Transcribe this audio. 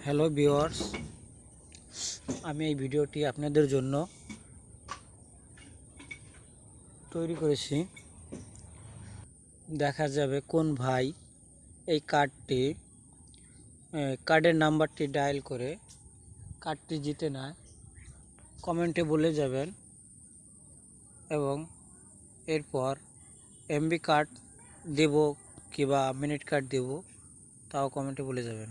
Hello viewers, আমি এই ভিডিওটি আপনাদের জন্য তৈরি করেছি। দেখা যাবে কোন ভাই এই কার্ডের নাম্বারটি ডায়াল করে কার্ডটি জিতে নেয়, কমেন্টে বলে যাবেন এবং এরপর এমবি কার্ড দেব কিংবা মিনিট কার্ড দেব তাও কমেন্টে বলে যাবেন।